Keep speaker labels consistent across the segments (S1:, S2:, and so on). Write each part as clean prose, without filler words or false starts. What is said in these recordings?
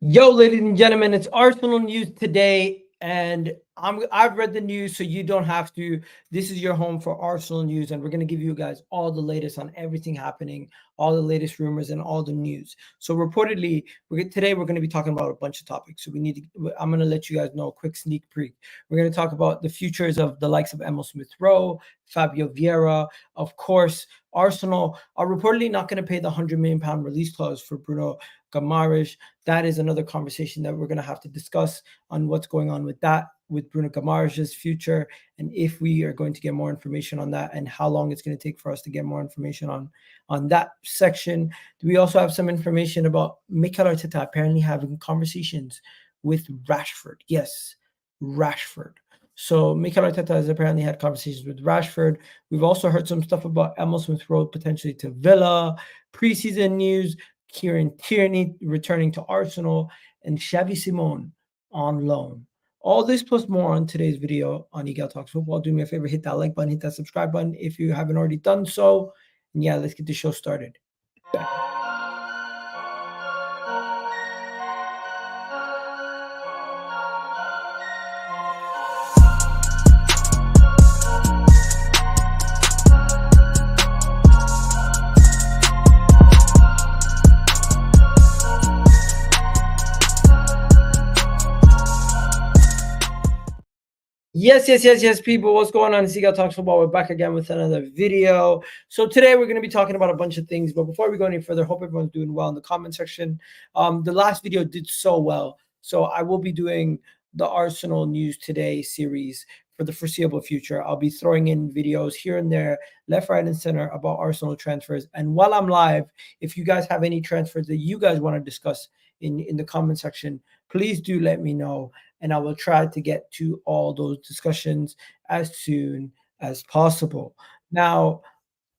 S1: Yo, ladies and gentlemen, it's Arsenal news today, and I've read the news, so you don't have to. This is your home for Arsenal news, and we're gonna give you guys all the latest on everything happening, all the latest rumors, and all the news. So reportedly, today we're gonna be talking about a bunch of topics. So I'm gonna let you guys know a quick sneak peek. We're gonna talk about the futures of the likes of Smith Rowe, FABIO VIEIRA, of course. Arsenal are reportedly not going to pay the £100 million release clause for Bruno Guimaraes. That is another conversation that we're going to have to discuss on what's going on with that, with Bruno Guimaraes' future, and if we are going to get more information on that and how long it's going to take for us to get more information on that section. We also have some information about Mikel Arteta apparently having conversations with Rashford. Yes, Rashford. So Mikel Arteta has apparently had conversations with Rashford. We've also heard some stuff about Smith Rowe potentially to Villa, preseason news, Kieran Tierney returning to Arsenal, and XAVI SIMMONS on loan. All this plus more on today's video on Eagle Talks Football. Do me a favor, hit that like button, hit that subscribe button if you haven't already done so. And yeah, let's get the show started. Back. Yes, people. What's going on? It's Eagle Talks Football. We're back again with another video. So today we're going to be talking about a bunch of things. But before we go any further, hope everyone's doing well in the comment section. The last video did so well. So I will be doing the Arsenal News Today series for the foreseeable future. I'll be throwing in videos here and there, left, right, and center about Arsenal transfers. And while I'm live, if you guys have any transfers that you guys want to discuss in the comment section, please do let me know. And I will try to get to all those discussions as soon as possible. Now,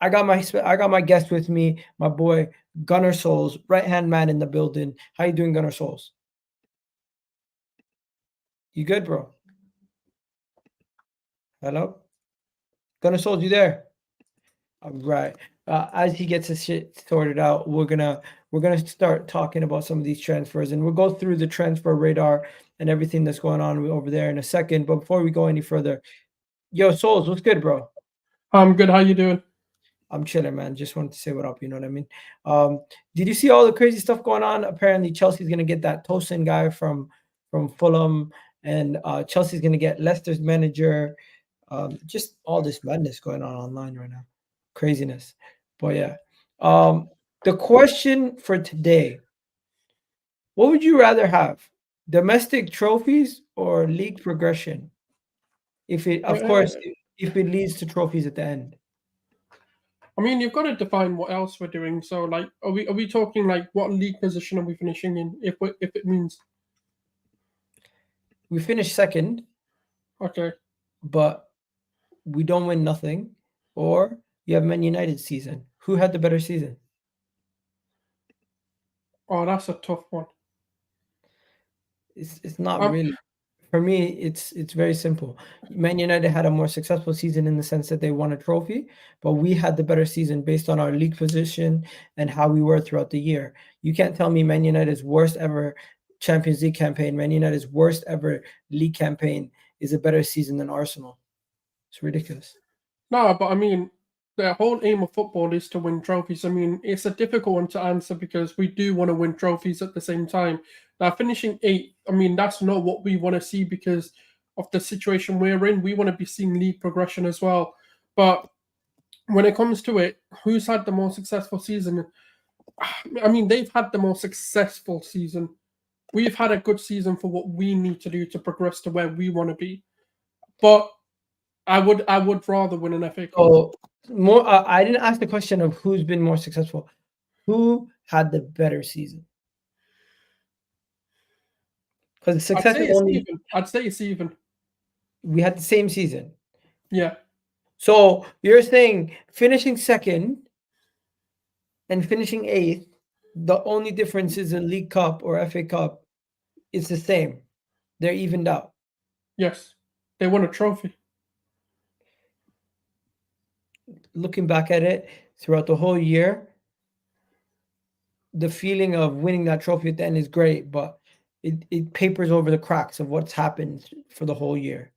S1: I got my guest with me, my boy Gunnar Souls, right-hand man in the building. How you doing, Gunnar Souls? You good, bro? Hello? Gunnar Souls, you there? All right. As he gets his shit sorted out, we're gonna start talking about some of these transfers, and we'll go through the transfer radar and everything that's going on over there in a second. But before we go any further, yo, Souls, what's good, bro?
S2: I'm good. How you doing?
S1: I'm chilling, man. Just wanted to say what up. You know what I mean? Did you see all the crazy stuff going on? Apparently, Chelsea's gonna get that Tosin guy from Fulham, and Chelsea's gonna get Leicester's manager. Just all this madness going on online right now. Craziness. But yeah. The question for today: what would you rather have? Domestic trophies or league progression? If it, of course, if it leads to trophies at the end.
S2: I mean, you've got to define what else we're doing. So, like, are we talking like what league position are we finishing in? If it means
S1: we finish second,
S2: okay,
S1: but we don't win nothing, or you have Man United season. Who had the better season?
S2: Oh, that's a tough one.
S1: It's not really. For me, it's very simple. Man United had a more successful season in the sense that they won a trophy, but we had the better season based on our league position and how we were throughout the year. You can't tell me Man United's worst ever Champions League campaign, Man United's worst ever league campaign is a better season than Arsenal. It's ridiculous.
S2: No, but I mean, the whole aim of football is to win trophies. I mean, it's a difficult one to answer because we do want to win trophies at the same time. Now, finishing 8th, I mean, that's not what we want to see because of the situation we're in. We want to be seeing league progression as well. But when it comes to it, who's had the more successful season? I mean, they've had the more successful season. We've had a good season for what we need to do to progress to where we want to be. But I would rather win an FA Cup.
S1: Oh, more. I didn't ask the question of who's been more successful. Who had the better season? Because success is only.
S2: I'd say it's even.
S1: We had the same season.
S2: Yeah.
S1: So you're saying finishing second and finishing 8th, the only difference is in League Cup or FA Cup. It's the same. They're evened out.
S2: Yes. They won a trophy.
S1: Looking back at it throughout the whole year, the feeling of winning that trophy at the end is great, but it papers over the cracks of what's happened for the whole year.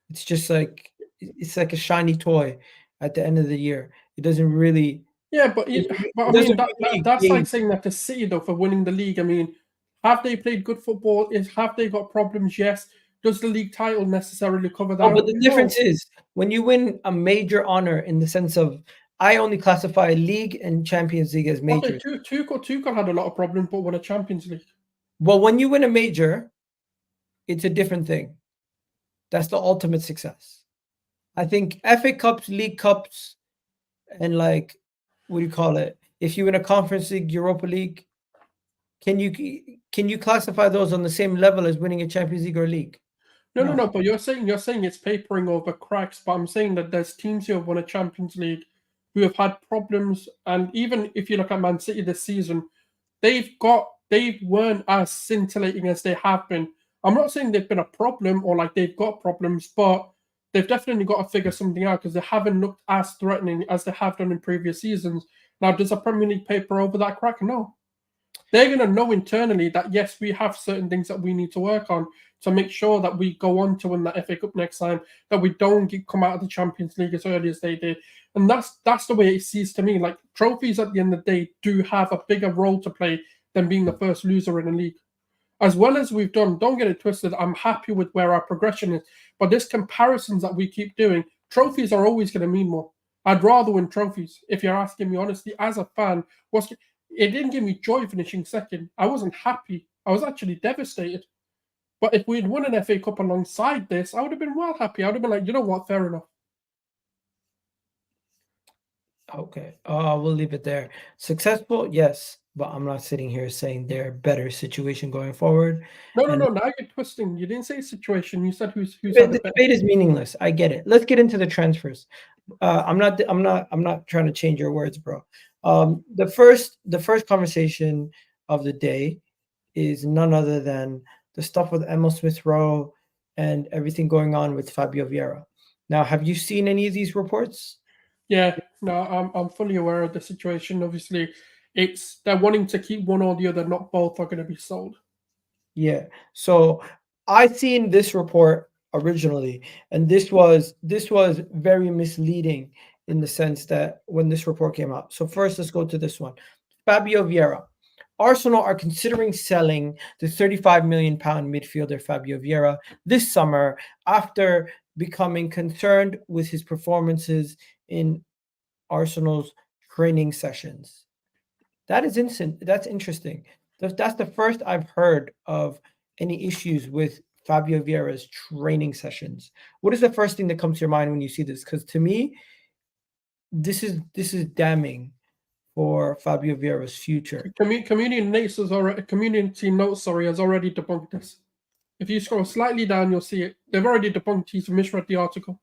S1: It's just like it's like a shiny toy at the end of the year. It doesn't really.
S2: Yeah, but
S1: It
S2: I
S1: doesn't
S2: mean
S1: really
S2: that's
S1: gain.
S2: like saying that to City though for winning the league. I mean, have they played good football? Have they got problems? Yes. Does the league title necessarily cover that
S1: Oh, but
S2: up?
S1: the
S2: No.
S1: difference is when you win a major honor in the sense of I only classify league and Champions League as
S2: Okay,
S1: majors.
S2: Tuchel had a lot of problems, but won a Champions League.
S1: Well, when you win a major, it's a different thing. That's the ultimate success. I think FA Cups, League Cups, and like what do you call it? If you win a Conference League, Europa League, can you classify those on the same level as winning a Champions League or League?
S2: No. But you're saying it's papering over cracks. But I'm saying that there's teams who have won a Champions League who have had problems, and even if you look at Man City this season, they weren't as scintillating as they have been. I'm not saying they've been a problem or like they've got problems, but they've definitely got to figure something out because they haven't looked as threatening as they have done in previous seasons. Now, does a Premier League paper over that crack? No. They're going to know internally that, yes, we have certain things that we need to work on to make sure that we go on to win the FA Cup next time, that we don't come out of the Champions League as early as they did. And that's the way it seems to me. Like, trophies at the end of the day do have a bigger role to play than being the first loser in a league. As well as we've done, don't get it twisted, I'm happy with where our progression is. But this comparisons that we keep doing, trophies are always going to mean more. I'd rather win trophies, if you're asking me honestly, as a fan. It didn't give me joy finishing second. I wasn't happy. I was actually devastated. But if we'd won an FA Cup alongside this, I would have been well happy. I would have been like, you know what, fair enough.
S1: Okay, we'll leave it there. Successful, yes, but I'm not sitting here saying they're a better situation going forward.
S2: No.
S1: And
S2: Now you're twisting. You didn't say situation. You said who's
S1: the
S2: had the better.
S1: debate is meaningless. I get it. Let's get into the transfers. I'm not trying to change your words, bro. The first conversation of the day is none other than the stuff with Smith Rowe and everything going on with Fábio Vieira. Now, have you seen any of these reports?
S2: Yeah, no, I'm fully aware of the situation. Obviously, they're wanting to keep one or the other. Not both are going to be sold.
S1: Yeah. So I seen this report originally, and this was very misleading in the sense that when this report came out. So first, let's go to this one. Fábio Vieira. Arsenal are considering selling the 35 million pound midfielder Fábio Vieira this summer after becoming concerned with his performances in Arsenal's training sessions. That is instant. That's interesting. That's the first I've heard of any issues with Fábio Vieira's training sessions. What is the first thing that comes to your mind when you see this? Because to me, this is damning for Fábio Vieira's future.
S2: Community notes has already debunked this. If you scroll slightly down, you'll see it. They've already debunked. He's misread the article.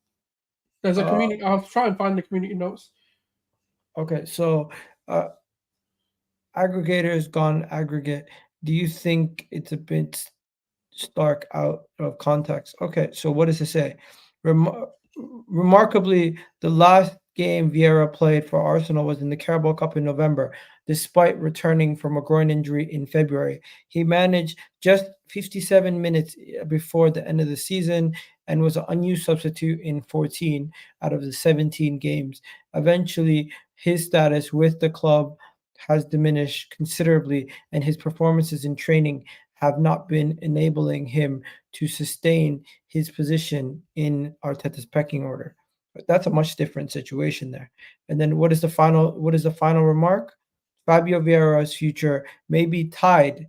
S2: There's a community. I'll try and find the community notes.
S1: Okay, so aggregators gone aggregate. Do you think it's a bit stark out of context? Okay, so what does it say? Remarkably, the last game Vieira played for Arsenal was in the Carabao Cup in November. Despite returning from a groin injury in February, he managed just 57 minutes before the end of the season and was an unused substitute in 14 out of the 17 games. Eventually, his status with the club has diminished considerably, and his performances in training have not been enabling him to sustain his position in Arteta's pecking order. But that's a much different situation there. And then what is the final remark? Fábio Vieira's future may be tied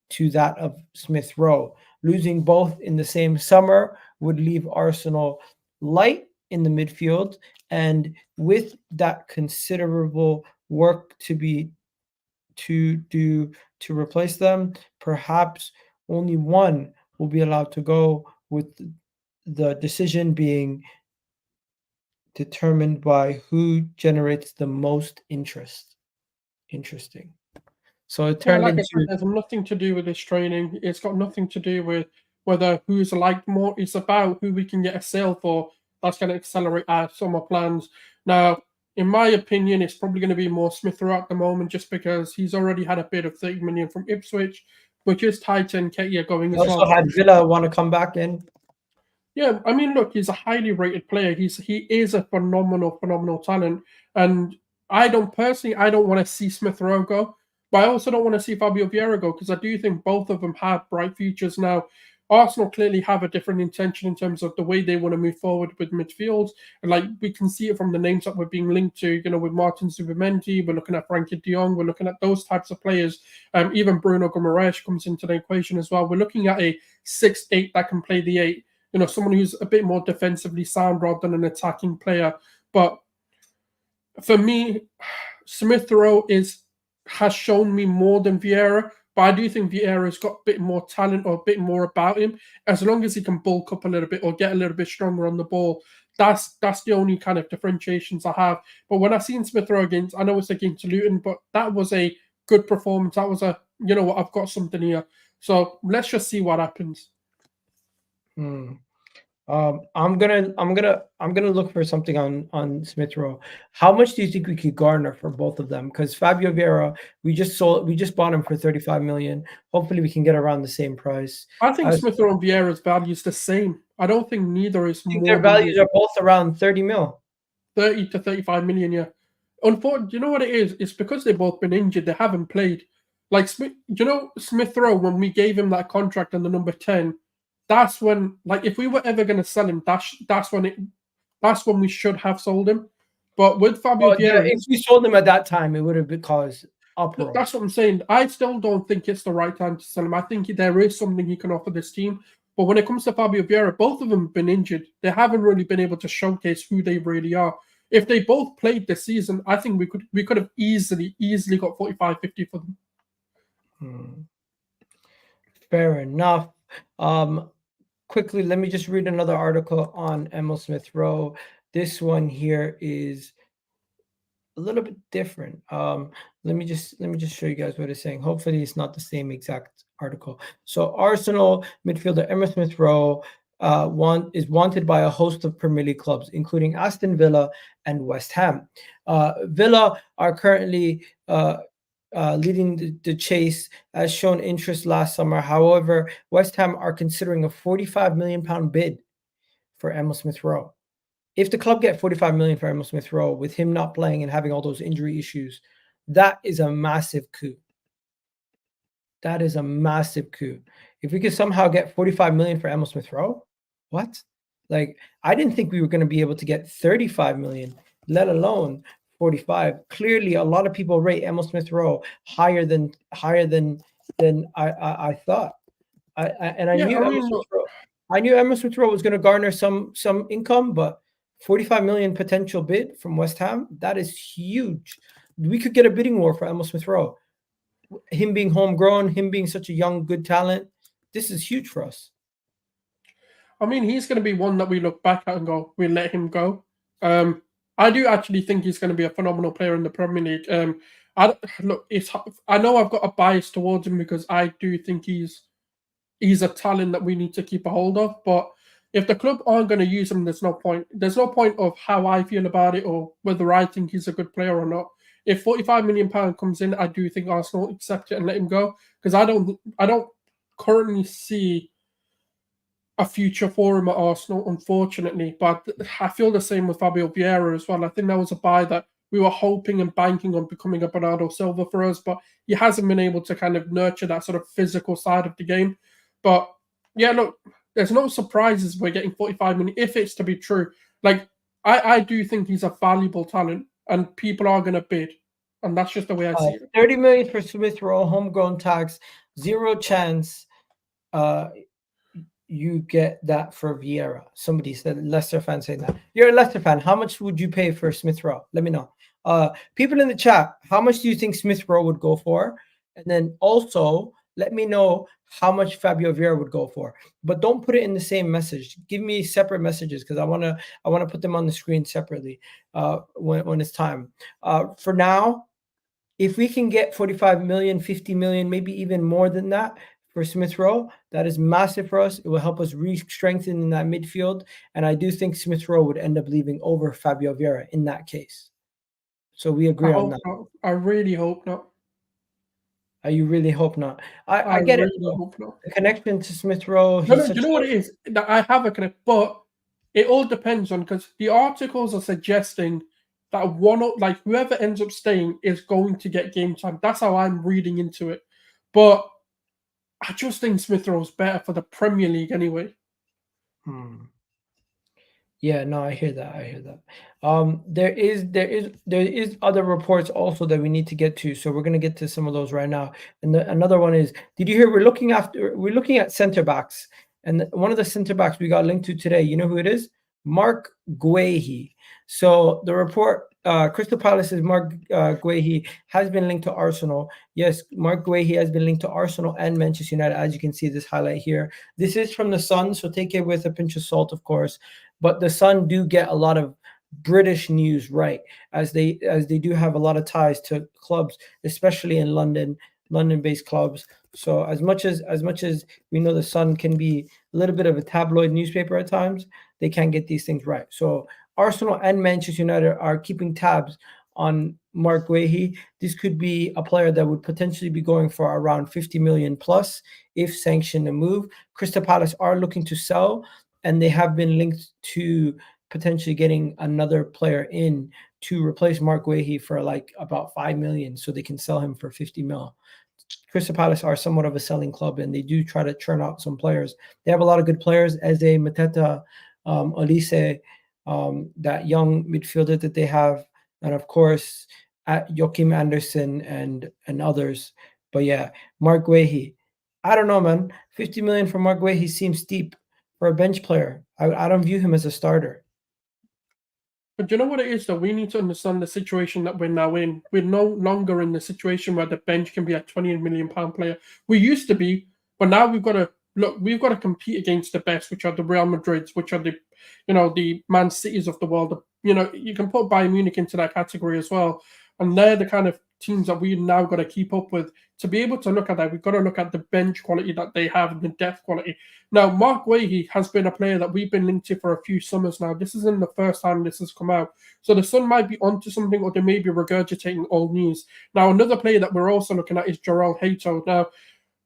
S1: to that of Smith Rowe. Losing both in the same summer would leave Arsenal light in the midfield, and with that considerable work to do to replace them, perhaps only one will be allowed to go, with the decision being determined by who generates the most interest. Interesting. So it turned
S2: Like I
S1: into
S2: said, there's nothing to do with this training. It's got nothing to do with whether who's liked more. It's about who we can get a sale for. That's going to accelerate our summer plans. Now, in my opinion, it's probably going to be more Smith Rowe at the moment, just because he's already had a bid of 30 million from Ipswich. which is Tighter and Ketia going
S1: You
S2: as
S1: also
S2: well.
S1: had Villa want to come back in.
S2: Yeah, I mean, look, he's a highly rated player. He is a phenomenal talent. And I don't want to see Smith Rowe go, but I also don't want to see Fábio Vieira go, because I do think both of them have bright futures now. Arsenal clearly have a different intention in terms of the way they want to move forward with midfield. And like we can see it from the names that we're being linked to, with Martin Zubimendi, we're looking at Frankie de Jong, we're looking at those types of players. Even Bruno Guimaraes comes into the equation as well. We're looking at a 6'8" that can play the 8. Someone who's a bit more defensively sound rather than an attacking player. But for me, Smith Rowe has shown me more than Vieira, but I do think Vieira's got a bit more talent or a bit more about him. As long as he can bulk up a little bit or get a little bit stronger on the ball, that's the only kind of differentiations I have. But when I seen Smith Rowe against, I know it's against Luton, but that was a good performance. That was what, I've got something here. So let's just see what happens.
S1: I'm gonna look for something on Smith Rowe. How much do you think we could garner for both of them? Because Fábio Vieira, we just bought him for 35 million. Hopefully we can get around the same price.
S2: I think Smith Rowe and Vieira's value is the same. I don't think neither is more.
S1: Their values are both around 30 mil.
S2: 30 to 35 million, yeah. Unfortunately, you know what it is? It's because they've both been injured. They haven't played. Like Smith Rowe, when we gave him that contract and the number 10, that's when, like, if we were ever going to sell him, that's when we should have sold him. But with Fábio Vieira,
S1: if we sold him at that time, it would have caused uproar.
S2: That's what I'm saying. I still don't think it's the right time to sell him. I think there is something he can offer this team. But when it comes to Fábio Vieira, both of them have been injured. They haven't really been able to showcase who they really are. If they both played this season, I think we could have easily got 45, 50 for them.
S1: Fair enough. Quickly, let me just read another article on Emil Smith Rowe. This one here is a little bit different. Let me just show you guys what it's saying. Hopefully it's not the same exact article. So Arsenal midfielder Emil Smith Rowe is wanted by a host of Premier League clubs, including Aston Villa and West Ham. Villa are currently leading the chase, as shown interest last summer. However, West Ham are considering a £45 million bid for Emil Smith Rowe. If the club get 45 million for Emil Smith Rowe, with him not playing and having all those injury issues, that is a massive coup. That is a massive coup. If we could somehow get 45 million for Emil Smith Rowe, what? Like, I didn't think we were going to be able to get 35 million, let alone 45. Clearly, a lot of people rate Emil Smith Rowe higher than I thought. I knew Emil Smith Rowe was going to garner some income, but 45 million potential bid from West Ham, that is huge. We could get a bidding war for Emil Smith Rowe. Him being homegrown, him being such a young, good talent, this is huge for us.
S2: I mean, he's going to be one that we look back at and go, we'll let him go. I do actually think he's going to be a phenomenal player in the Premier League. I know I've got a bias towards him because I do think he's a talent that we need to keep a hold of. But if the club aren't going to use him, there's no point. There's no point of how I feel about it or whether I think he's a good player or not. If £45 million comes in, I do think Arsenal accept it and let him go, because I don't currently see a future for him at Arsenal, unfortunately. But I feel the same with Fábio Vieira as well. I think that was a buy that we were hoping and banking on becoming a Bernardo Silva for us, but he hasn't been able to kind of nurture that sort of physical side of the game. But yeah, look, there's no surprises we're getting 45 million if it's to be true. Like, I do think he's a valuable talent and people are going to bid. And that's just the way I see it.
S1: 30 million for Smith Rowe, homegrown tax, 0 chance you get that for Vieira. Somebody said, Leicester fan saying that. You're a Leicester fan. How much would you pay for Smith Rowe? Let me know. People in the chat, how much do you think Smith Rowe would go for? And then also let me know how much Fábio Vieira would go for. But don't put it in the same message. Give me separate messages, because I want to put them on the screen separately when it's time. For now, if we can get 45 million, 50 million, maybe even more than that for Smith Rowe, that is massive for us. It will help us re-strengthen in that midfield. And I do think Smith Rowe would end up leaving over Fábio Vieira in that case. So we agree on that.
S2: Not. I really hope not.
S1: You really hope not. I
S2: I
S1: get it.
S2: really hope not.
S1: The connection to Smith Rowe.
S2: No,
S1: He's
S2: do
S1: such
S2: you know what it is? That I have a connect, but it all depends on, because the articles are suggesting that like whoever ends up staying is going to get game time. That's how I'm reading into it. But I just think Smith Rowe's better for the Premier League anyway.
S1: Yeah, no, I hear that. I hear that. There is other reports also that we need to get to. So we're gonna get to some of those right now. And another one is, did you hear we're looking at center backs, and one of the center backs we got linked to today. You know who it is? Marc Gueh. So the report, Crystal Palace's Marc Gueh has been linked to Arsenal. Yes, Marc Gueh has been linked to Arsenal and Manchester United, as you can see this highlight here. This is from the Sun, so take it with a pinch of salt, of course. But the Sun do get a lot of British news right, as they do have a lot of ties to clubs, especially in London-based clubs. So as much as we know the Sun can be a little bit of a tabloid newspaper at times, they can get these things right. So Arsenal and Manchester United are keeping tabs on Marc Gueh. This could be a player that would potentially be going for around 50 million plus if sanctioned a move. Crystal Palace are looking to sell, and they have been linked to potentially getting another player in to replace Marc Gueh for like about 5 million, so they can sell him for 50 mil. Crystal Palace are somewhat of a selling club, and they do try to churn out some players. They have a lot of good players, Eze, Mateta, Olise, that young midfielder that they have, and of course Joachim Anderson and others. But yeah, Marc Gueh, I don't know, man. 50 million for Marc Gueh seems steep for a bench player. I don't view him as a starter.
S2: But you know what it is, though? We need to understand the situation that we're now in. We're no longer in the situation where the bench can be a £20 million player. We used to be, but now we've got to look. We've got to compete against the best, which are the Real Madrids, which are the Man Cities of the world. You can put Bayern Munich into that category as well, and they're the kind of teams that we now got to keep up with. To be able to look at that, we've got to look at the bench quality that they have and the depth quality. Now, Marc Gueh has been a player that we've been linked to for a few summers now. This isn't the first time this has come out. So the Sun might be onto something, or they may be regurgitating old news. Now, another player that we're also looking at is Jorrel Hato. Now,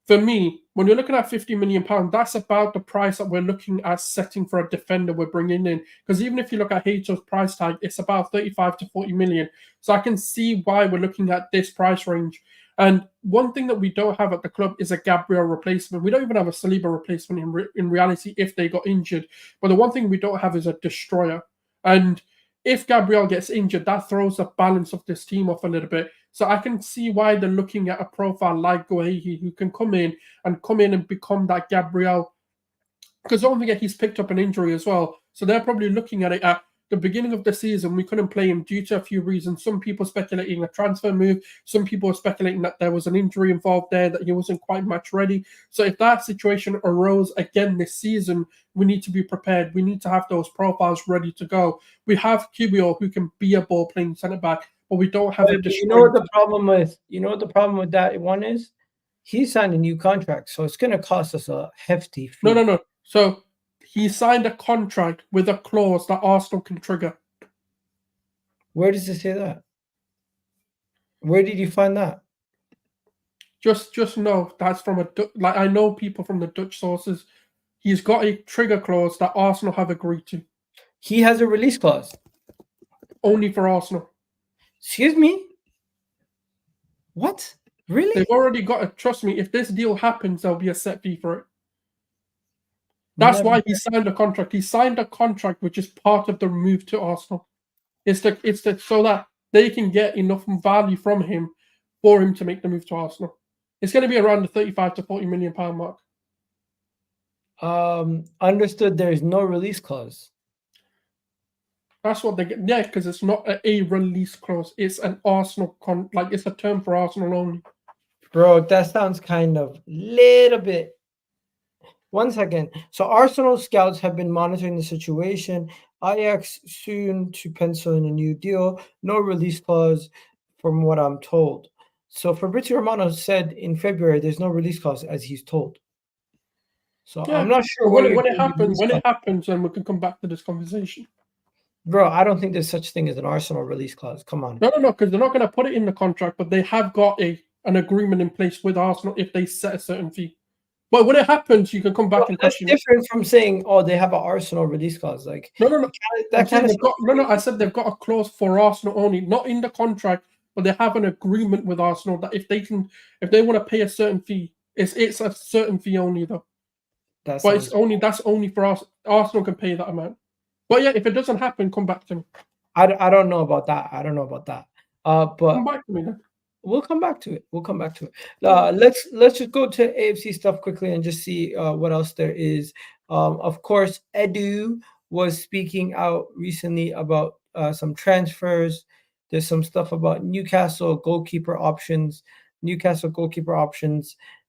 S2: for me, when you're looking at £50 million, that's about the price that we're looking at setting for a defender we're bringing in. Because even if you look at Hato's price tag, it's about 35 to 40 million. So I can see why we're looking at this price range. And one thing that we don't have at the club is a Gabriel replacement. We don't even have a Saliba replacement in reality if they got injured. But the one thing we don't have is a destroyer. And if Gabriel gets injured, that throws the balance of this team off a little bit. So I can see why they're looking at a profile like Gueh, who can come in and become that Gabriel. Because don't forget, he's picked up an injury as well. So they're probably looking at it at the beginning of the season. We couldn't play him due to a few reasons. Some people speculating a transfer move. Some people are speculating that there was an injury involved there, that he wasn't quite match ready. So if that situation arose again this season, we need to be prepared. We need to have those profiles ready to go. We have Kieran, who can be a ball-playing centre-back, but we don't have a destroyer.
S1: You know what the problem with that one is? He signed a new contract, so it's going to cost us a hefty fee.
S2: No. So he signed a contract with a clause that Arsenal can trigger.
S1: Where does it say that? Where did you find that?
S2: Just know that's from I know people from the Dutch sources. He's got a trigger clause that Arsenal have agreed to.
S1: He has a release clause.
S2: Only for Arsenal.
S1: Excuse me? What? Really?
S2: They've already got it. Trust me, if this deal happens, there'll be a set fee for it. That's why he signed a contract. He signed a contract which is part of the move to Arsenal. It's so that they can get enough value from him for him to make the move to Arsenal. It's going to be around the 35 to 40 million pound mark.
S1: Understood. There is no release clause.
S2: That's what they get. Yeah, because it's not a release clause. It's an Arsenal it's a term for Arsenal only.
S1: Bro, that sounds kind of little bit. One second. So Arsenal scouts have been monitoring the situation. Ajax soon to pencil in a new deal. No release clause, from what I'm told. So Fabrizio Romano said in February there's no release clause, as he's told. So yeah, I'm not sure
S2: when it happens, then we can come back to this conversation.
S1: Bro, I don't think there's such thing as an Arsenal release clause. Come on.
S2: No, because they're not going to put it in the contract, but they have got a an agreement in place with Arsenal if they set a certain fee. But when it happens, you can come back and
S1: That's
S2: question it.
S1: different from saying, "Oh, they have an Arsenal release clause." Like
S2: No.
S1: that kind of
S2: I said they've got a clause for Arsenal only, not in the contract, but they have an agreement with Arsenal that if they want to pay a certain fee, it's a certain fee only though. But that's only for us. Arsenal can pay that amount. But yeah, if it doesn't happen, come back to me.
S1: I don't know about that. I don't know about that. But
S2: come back to me then.
S1: We'll come back to it. We'll come back to it. Let's just go to AFC stuff quickly and just see what else there is. Of course, Edu was speaking out recently about some transfers. There's some stuff about Newcastle goalkeeper options.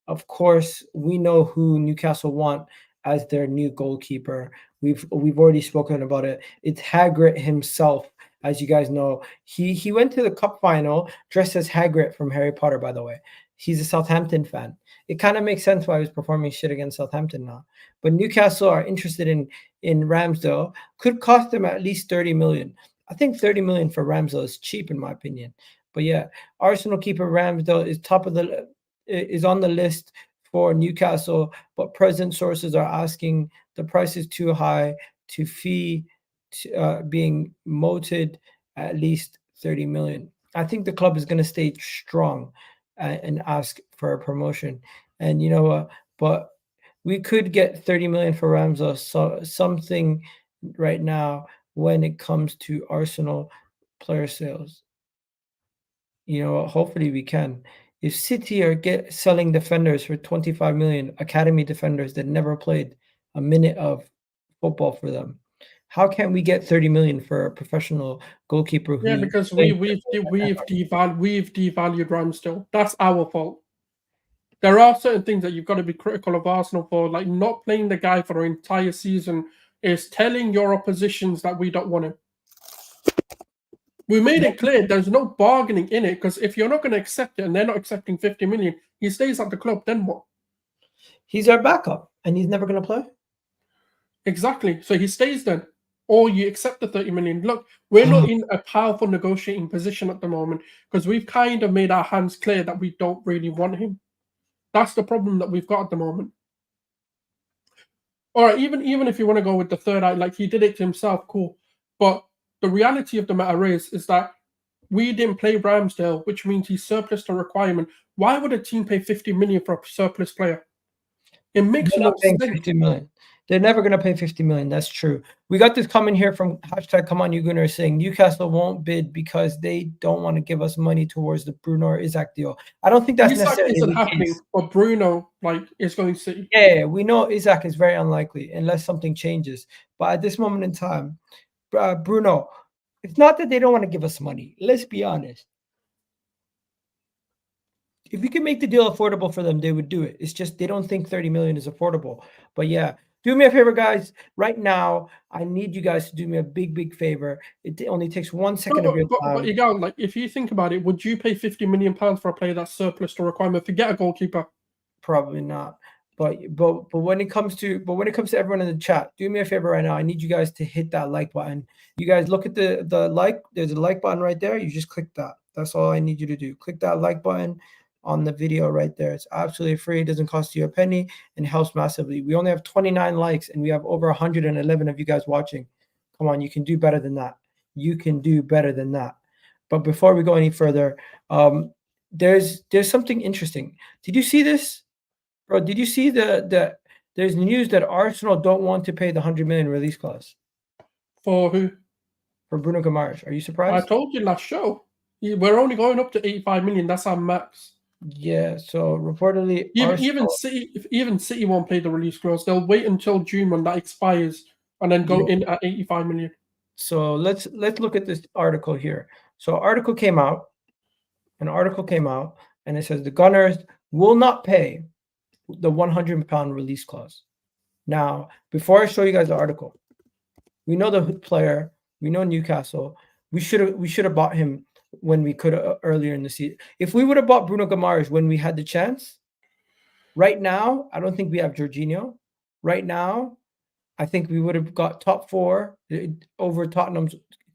S1: Of course, we know who Newcastle want as their new goalkeeper. We've already spoken about it. It's Hagrid himself. As you guys know, he went to the cup final dressed as Hagrid from Harry Potter, by the way. He's a Southampton fan. It kind of makes sense why he's performing shit against Southampton now. But Newcastle are interested in Ramsdale. Could cost them at least 30 million. I think 30 million for Ramsdale is cheap in my opinion. But yeah, Arsenal keeper Ramsdale is on the list for Newcastle, but present sources are asking the price is too high to fee being moted at least 30 million. I think the club is going to stay strong and ask for a promotion. And you know what? But we could get 30 million for Ramsdale, so something right now when it comes to Arsenal player sales. You know, hopefully we can. If City are selling defenders for 25 million, academy defenders that never played a minute of football for them, how can we get 30 million for a professional goalkeeper?
S2: Yeah, because we've devalued Ramsdale. That's our fault. There are certain things that you've got to be critical of Arsenal for, like not playing the guy for an entire season is telling your oppositions that we don't want him. We made it clear there's no bargaining in it, because if you're not going to accept it and they're not accepting 50 million, he stays at the club, then what?
S1: He's our backup and he's never going to play?
S2: Exactly. So he stays then. Or you accept the 30 million. Look, we're not in a powerful negotiating position at the moment because we've kind of made our hands clear that we don't really want him. That's the problem that we've got at the moment. All right, even if you want to go with the third eye, like he did it to himself, cool. But the reality of the matter is that we didn't play Ramsdale, which means he's surplus to requirement. Why would a team pay 50 million for a surplus player? It makes no sense.
S1: 50 million. They're never going to pay 50 million. That's true. We got this comment here from #ComeOnYouGunner saying Newcastle won't bid because they don't want to give us money towards the Bruno or Isak deal. I don't think that's necessarily
S2: isn't happening, but Bruno is going to City.
S1: Yeah, we know Isak is very unlikely unless something changes. But at this moment in time, Bruno, it's not that they don't want to give us money. Let's be honest. If we can make the deal affordable for them, they would do it. It's just they don't think 30 million is affordable. But yeah, do me a favor, guys. Right now, I need you guys to do me a big favor. It only takes 1 second of your time.
S2: But you go, like, if you think about it, would you pay 50 million pounds for a player that's surplus to requirement? Forget a goalkeeper.
S1: Probably not. But when it comes to everyone in the chat, do me a favor right now. I need you guys to hit that like button. You guys look at the like. There's a like button right there. You just click that. That's all I need you to do. Click that like button on the video right there. It's absolutely free. It doesn't cost you a penny and helps massively. We only have 29 likes and we have over 111 of you guys watching. Come on, you can do better than that. You can do better than that. But before we go any further, there's something interesting. Did you see this? Bro, did you see there's news that Arsenal don't want to pay the 100 million release clause?
S2: For who?
S1: For Bruno Guimaraes. Are you surprised?
S2: I told you last show. We're only going up to 85 million. That's our max.
S1: Yeah, so reportedly
S2: even City won't pay the release clause. They'll wait until June when that expires and then go in at 85 million.
S1: So let's look at this article here. So article came out and it says the Gunners will not pay the 100 pound release clause. Now, before I show you guys the article, we know the player, we know Newcastle. We should have bought him when we could earlier in the season. If we would have bought Bruno Guimaraes when we had the chance, right now, I don't think we have Jorginho. Right now, I think we would have got top 4 over Tottenham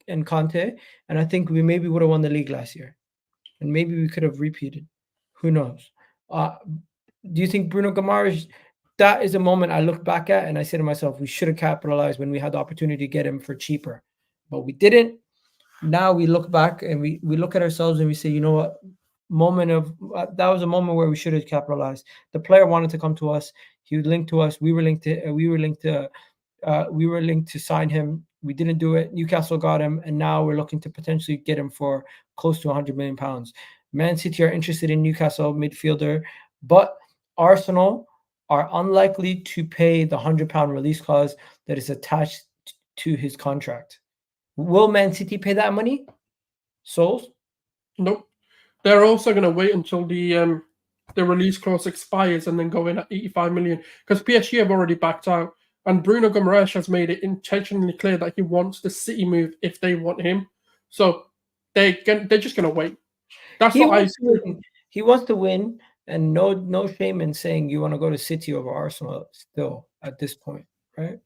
S1: and Conte, and I think we maybe would have won the league last year. And maybe we could have repeated. Who knows? Do you think Bruno Guimaraes? That is a moment I look back at and I say to myself, we should have capitalized when we had the opportunity to get him for cheaper, but we didn't. Now we look back and we look at ourselves and we say, you know what? That was a moment where we should have capitalized. The player wanted to come to us. He was linked to us. We were linked to sign him. We didn't do it. Newcastle got him, and now we're looking to potentially get him for close to 100 million pounds. Man City are interested in Newcastle midfielder, but Arsenal are unlikely to pay the £100 release clause that is attached to his contract. Will Man City pay that money? Souls?
S2: Nope. They're also going to wait until the release clause expires and then go in at 85 million, because PSG have already backed out, and Bruno Guimaraes has made it intentionally clear that he wants the City move if they want him. So they're just going to wait. That's what I see.
S1: He wants to win, and no shame in saying you want to go to City over Arsenal still at this point, right?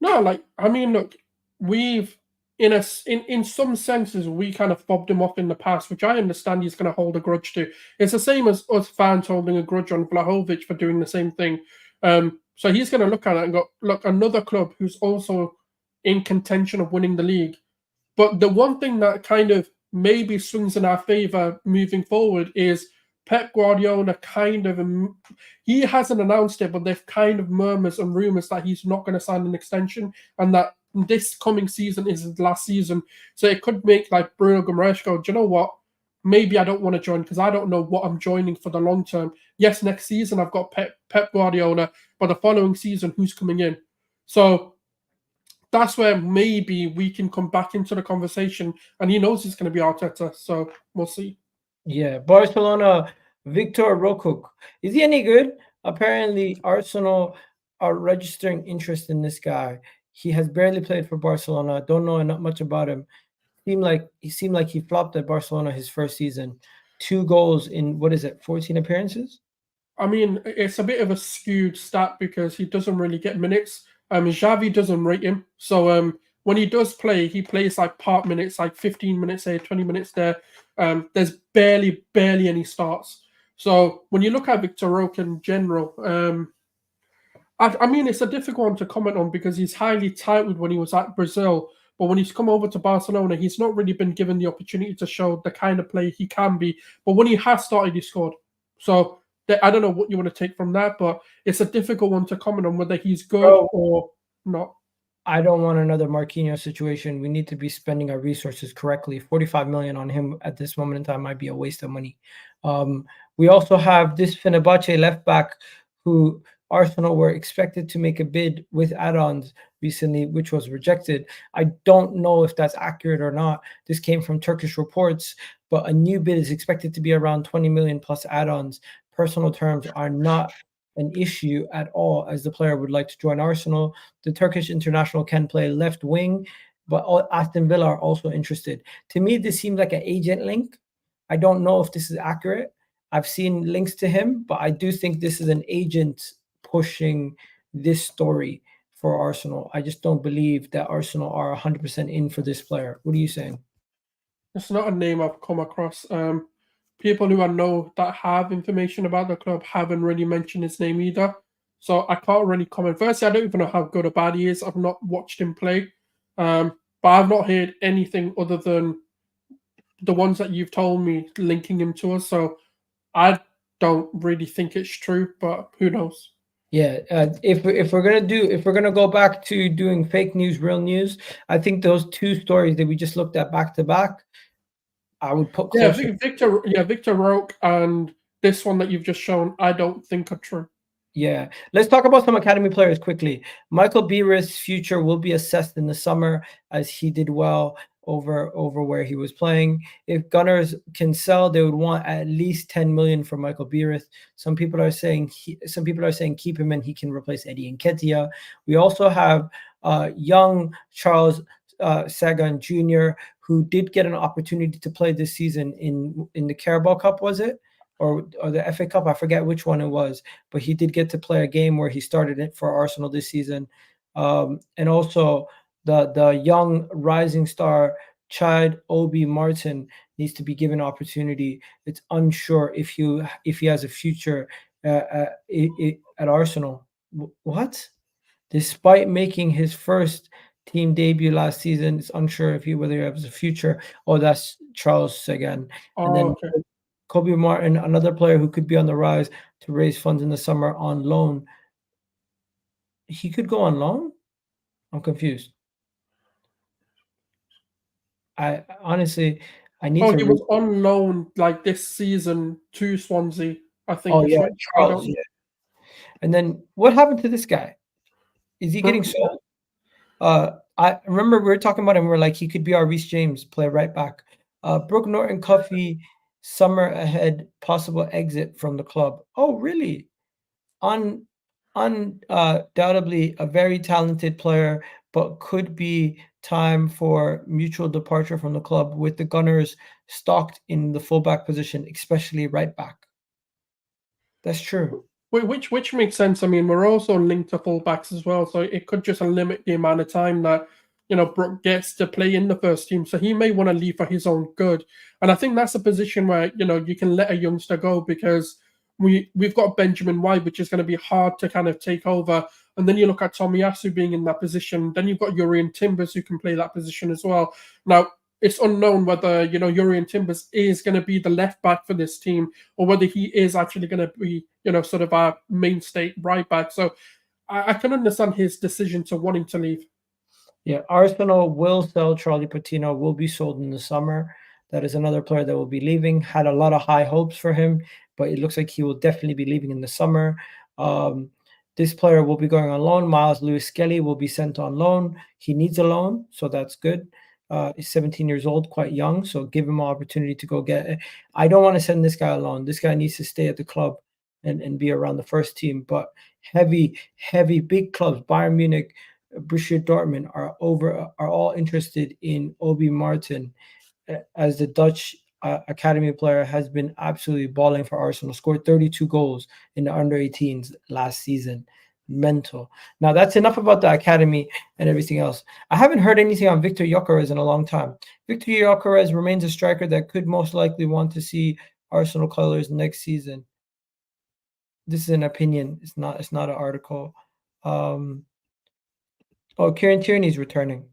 S2: No, like, I mean, look, we've in some senses we kind of fobbed him off in the past, which I understand he's going to hold a grudge to. It's the same as us fans holding a grudge on Vlahovic for doing the same thing. So he's going to look at it and go, look, another club who's also in contention of winning the league. But the one thing that kind of maybe swings in our favor moving forward is Pep Guardiola he hasn't announced it, but they've kind of murmurs and rumors that he's not going to sign an extension and that this coming season is his last season. So it could make like Bruno Guimaraes go, do you know what? Maybe I don't want to join because I don't know what I'm joining for the long term. Yes, next season I've got Pep Guardiola, but the following season, who's coming in? So that's where maybe we can come back into the conversation, and he knows it's going to be Arteta, so we'll see.
S1: Yeah, Barcelona, Vitor Roque. Is he any good? Apparently, Arsenal are registering interest in this guy. He has barely played for Barcelona. Don't know not much about him. Seemed like he flopped at Barcelona his first season. 2 goals in 14 appearances?
S2: I mean, it's a bit of a skewed stat because he doesn't really get minutes. XAVI doesn't rate him. So when he does play, he plays like part minutes, like 15 minutes here, 20 minutes there. There's barely any starts. So when you look at Vitor Roque in general, I mean, it's a difficult one to comment on because he's highly touted when he was at Brazil. But when he's come over to Barcelona, he's not really been given the opportunity to show the kind of player he can be. But when he has started, he scored. So I don't know what you want to take from that, but it's a difficult one to comment on whether he's good or not.
S1: I don't want another Marquinhos situation. We need to be spending our resources correctly. 45 million on him at this moment in time might be a waste of money. We also have this Fenerbahce left back who Arsenal were expected to make a bid with add-ons recently, which was rejected. I don't know if that's accurate or not. This came from Turkish reports, but a new bid is expected to be around 20 million plus add-ons. Personal terms are not an issue at all, as the player would like to join Arsenal. The Turkish international can play left wing, but Aston Villa are also interested. To me, this seems like an agent link. I don't know if this is accurate. I've seen links to him, but I do think this is an agent pushing this story for Arsenal. I just don't believe that Arsenal are 100% in for this player. What are you saying?
S2: It's not a name I've come across. People who I know that have information about the club haven't really mentioned his name either. So I can't really comment. Firstly, I don't even know how good or bad he is. I've not watched him play. But I've not heard anything other than the ones that you've told me linking him to us. So I don't really think it's true, but who knows?
S1: Yeah, if we're gonna go back to doing fake news, real news, I think those 2 stories that we just looked at back to back, I would put closer.
S2: Vitor Roque and this one that you've just shown, I don't think are true.
S1: Yeah, let's talk about some academy players quickly. Michael Beerith's future will be assessed in the summer, as he did well over where he was playing. If Gunners can sell, they would want at least 10 million for Michael Beerith. Some people are saying keep him and he can replace Eddie Nketiah. We also have young Charles Sagan Jr., who did get an opportunity to play this season in the Carabao Cup, was it? Or the FA Cup, I forget which one it was, but he did get to play a game where he started it for Arsenal this season. And also the young rising star Chad Obi Martin needs to be given opportunity. It's unsure if he has a future at Arsenal. What? Despite making his first team debut last season, it's unsure if whether he has a future. Oh, that's Charles again. And then
S2: okay.
S1: Kobe Martin, another player who could be on the rise to raise funds in the summer on loan. He could go on loan? I'm confused. I honestly, I need to.
S2: He was on loan like this season to Swansea, I think.
S1: Oh yeah, Charles. Yeah. And then what happened to this guy? Is he getting sold? I remember we were talking about him. We we're like, he could be our Reece James, play right back. Brooke Norton Cuffy, summer ahead, possible exit from the club. Oh, really? Undoubtedly a very talented player, but could be time for mutual departure from the club with the Gunners stocked in the fullback position, especially right back. That's true.
S2: Which makes sense. I mean, we're also linked to fullbacks as well, so it could just limit the amount of time that Brooke gets to play in the first team. So he may want to leave for his own good, and I think that's a position where you can let a youngster go, because we've got Benjamin White, which is going to be hard to kind of take over. And then you look at Tomiyasu being in that position. Then you've got Jurrien Timbers who can play that position as well. Now, it's unknown whether Jurrien Timbers is going to be the left back for this team, or whether he is actually going to be sort of our mainstay right back. So I can understand his decision to wanting to leave.
S1: Yeah, Arsenal will sell Charlie Patino, will be sold in the summer. That is another player that will be leaving. Had a lot of high hopes for him, but it looks like he will definitely be leaving in the summer. This player will be going on loan. Miles Lewis-Skelly will be sent on loan. He needs a loan, so that's good. He's 17 years old, quite young, so give him an opportunity to go get it. I don't want to send this guy alone. This guy needs to stay at the club and be around the first team. But heavy big clubs, Bayern Munich, Borussia Dortmund are all interested in Obi Martin, as the Dutch academy player has been absolutely balling for Arsenal. Scored 32 goals in the under-18s last season. Mental. Now that's enough about the academy and everything else. I haven't heard anything on Victor Gyökeres in a long time. Victor Gyökeres remains a striker that could most likely want to see Arsenal colors next season. This is an opinion. It's not an article. Kieran Tierney is returning.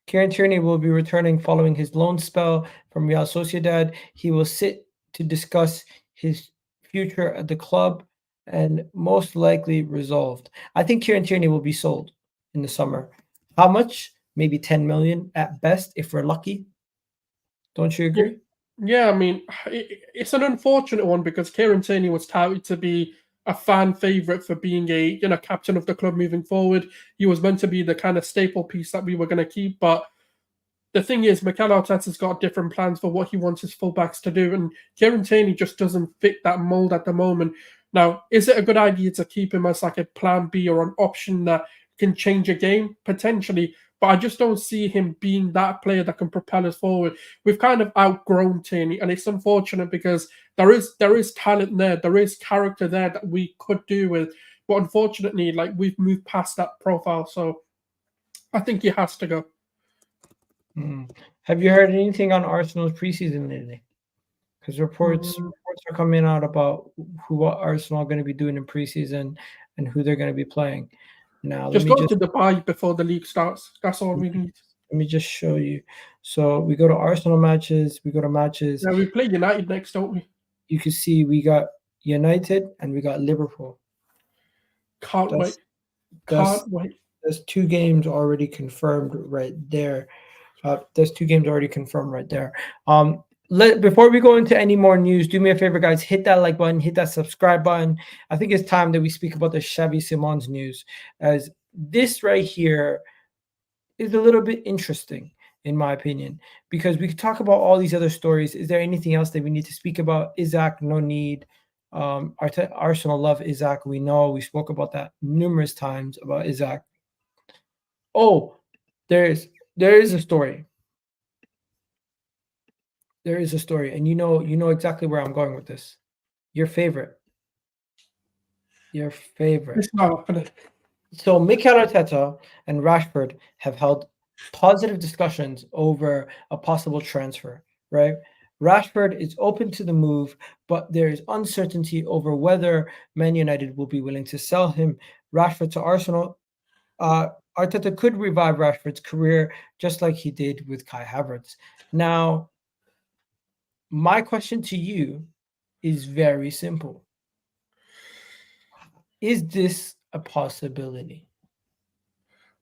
S1: Kieran Tierney will be returning following his loan spell from Real Sociedad. He will sit to discuss his future at the club and most likely resolved. I think Kieran Tierney will be sold in the summer. How much? Maybe 10 million at best if we're lucky. Don't you agree?
S2: Yeah, I mean, it's an unfortunate one because Kieran Tierney was touted to be a fan favorite for being a captain of the club moving forward. He was meant to be the kind of staple piece that we were going to keep, but the thing is, Mikel Arteta's got different plans for what he wants his fullbacks to do, and Kieran Tierney just doesn't fit that mold at the moment. Now, is it a good idea to keep him as like a plan B or an option that can change a game? Potentially, but I just don't see him being that player that can propel us forward. We've kind of outgrown Tierney, and it's unfortunate because there is talent there is character there that we could do with, but unfortunately, like, we've moved past that profile, so I think he has to go.
S1: Have you heard anything on Arsenal's preseason lately? Because reports are coming out about what Arsenal are going to be doing in preseason and who they're going to be playing. Now,
S2: just go to Dubai before the league starts. That's all we need.
S1: Let me just show you. So we go to Arsenal matches. We go to matches.
S2: Yeah, we play United next, don't we?
S1: You can see we got United and we got Liverpool.
S2: Can't wait.
S1: There's 2 games already confirmed right there. Before we go into any more news, do me a favor, guys. Hit that like button, hit that subscribe button. I think it's time that we speak about the XAVI SIMMONS news, as this right here is a little bit interesting, in my opinion, because we could talk about all these other stories. Is there anything else that we need to speak about? Isaac, no need. Arsenal love Isaac. We know we spoke about that numerous times about Isaac. Oh, there is a story. There is a story, and you know exactly where I'm going with this. Your favorite.
S2: It's not happening.
S1: So Mikel Arteta and Rashford have held positive discussions over a possible transfer, right? Rashford is open to the move, but there is uncertainty over whether Man United will be willing to sell him. Rashford to Arsenal. Arteta could revive Rashford's career just like he did with Kai Havertz. Now, my question to you is very simple. Is this a possibility?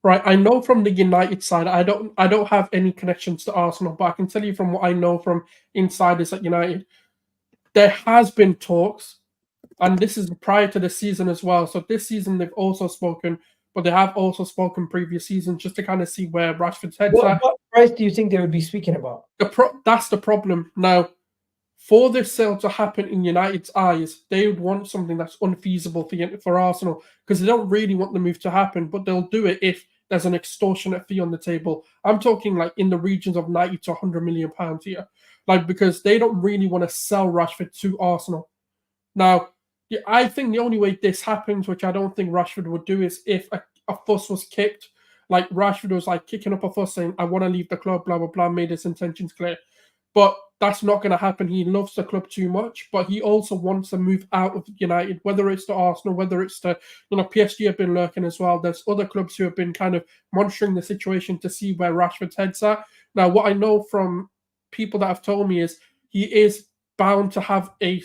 S2: Right, I know from the United side, I don't have any connections to Arsenal, but I can tell you from what I know from insiders at United, there has been talks, and this is prior to the season as well. So this season they've also spoken, but they have also spoken previous seasons just to kind of see where Rashford's head's at.
S1: What price do you think they would be speaking about?
S2: That's the problem. Now, for this sale to happen in United's eyes, they would want something that's unfeasible for Arsenal because they don't really want the move to happen, but they'll do it if there's an extortionate fee on the table. I'm talking like in the regions of 90 to 100 million pounds here, like because they don't really want to sell Rashford to Arsenal. Now, I think the only way this happens, which I don't think Rashford would do, is if a fuss was kicked. Like Rashford was like kicking up a fuss saying, I want to leave the club, blah, blah, blah, made his intentions clear. But that's not going to happen. He loves the club too much, but he also wants to move out of United, whether it's to Arsenal, whether it's to, PSG have been lurking as well. There's other clubs who have been kind of monitoring the situation to see where Rashford's head's at. Now, what I know from people that have told me is he is bound to have a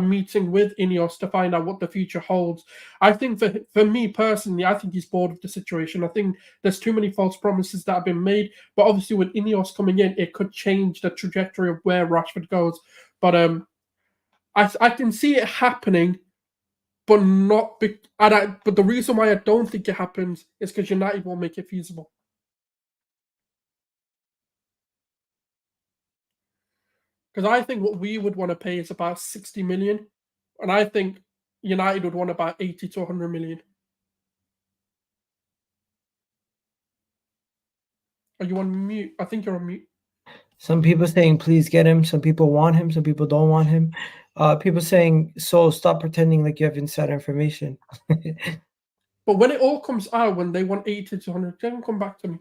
S2: meeting with Ineos to find out what the future holds. I think for me personally, I think he's bored of the situation. I think there's too many false promises that have been made, but obviously with Ineos coming in, it could change the trajectory of where Rashford goes. But I can see it happening, but not. But the reason why I don't think it happens is because United won't make it feasible. Because I think what we would want to pay is about 60 million. And I think United would want about 80 to 100 million. Are you on mute? I think you're on mute.
S1: Some people saying, please get him. Some people want him. Some people don't want him. People saying, so stop pretending like you have inside information.
S2: But when it all comes out, when they want 80 to 100, then come back to me.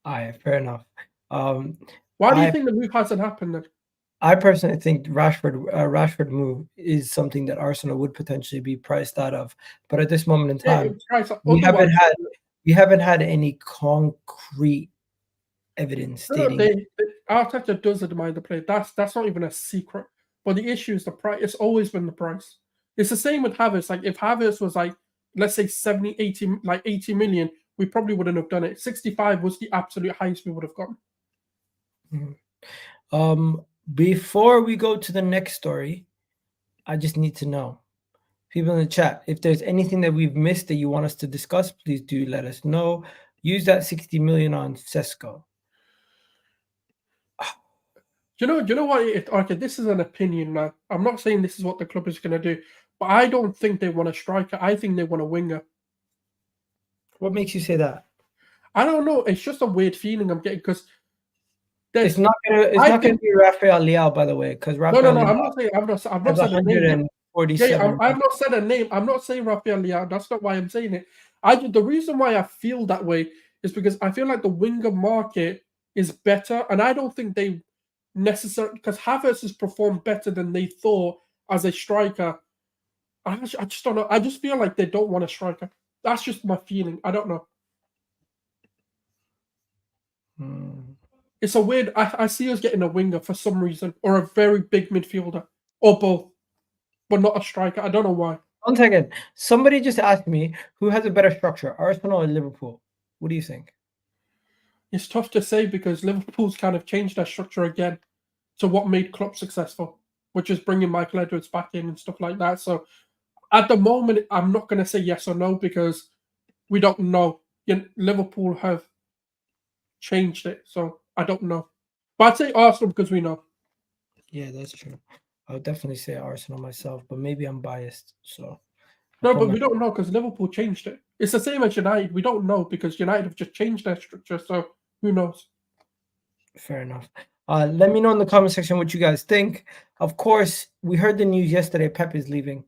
S1: All right, fair enough.
S2: Why do you think the move hasn't happened then?
S1: I personally think Rashford move is something that Arsenal would potentially be priced out of, but at this moment in time, we haven't had any concrete evidence stating.
S2: Arteta does admire the play. That's not even a secret. But the issue is the price. It's always been the price. It's the same with Havertz. Like if Havertz was like, let's say 70, 80, like 80 million, we probably wouldn't have done it. 65 was the absolute highest we would have gotten.
S1: Mm-hmm. Before we go to the next story, I just need to know, people in the chat, if there's anything that we've missed that you want us to discuss, please do let us know. Use that 60 million on Sesko.
S2: You know what? Okay, this is an opinion now. I'm not saying this is what the club is going to do, but I don't think they want a striker. I think they want a winger.
S1: What makes you say that?
S2: I don't know. It's just a weird feeling I'm getting because
S1: it's not gonna be Rafael Leao, by the way, because
S2: no. I'm not saying I've not said a name. Yeah, I've not said a name. I'm not saying Rafael Leao. That's not why I'm saying it. The reason why I feel that way is because I feel like the winger market is better, and I don't think they necessarily, because Havertz has performed better than they thought as a striker. I just don't know. I just feel like they don't want a striker. That's just my feeling. I don't know. It's a weird. I see us getting a winger for some reason, or a very big midfielder, or both, but not a striker. I don't know why.
S1: 1 second. Somebody just asked me who has a better structure, Arsenal or Liverpool. What do you think?
S2: It's tough to say because Liverpool's kind of changed their structure again to what made Klopp successful, which is bringing Mikel Edwards back in and stuff like that. So at the moment, I'm not going to say yes or no because we don't know. Liverpool have changed it, so I don't know. But I'd say Arsenal because we know.
S1: Yeah, that's true. I would definitely say Arsenal myself, but maybe I'm biased. So
S2: no, but we don't know because Liverpool changed it. It's the same as United. We don't know because United have just changed their structure. So who knows?
S1: Fair enough. Let me know in the comment section what you guys think. Of course, we heard the news yesterday. Pep is leaving.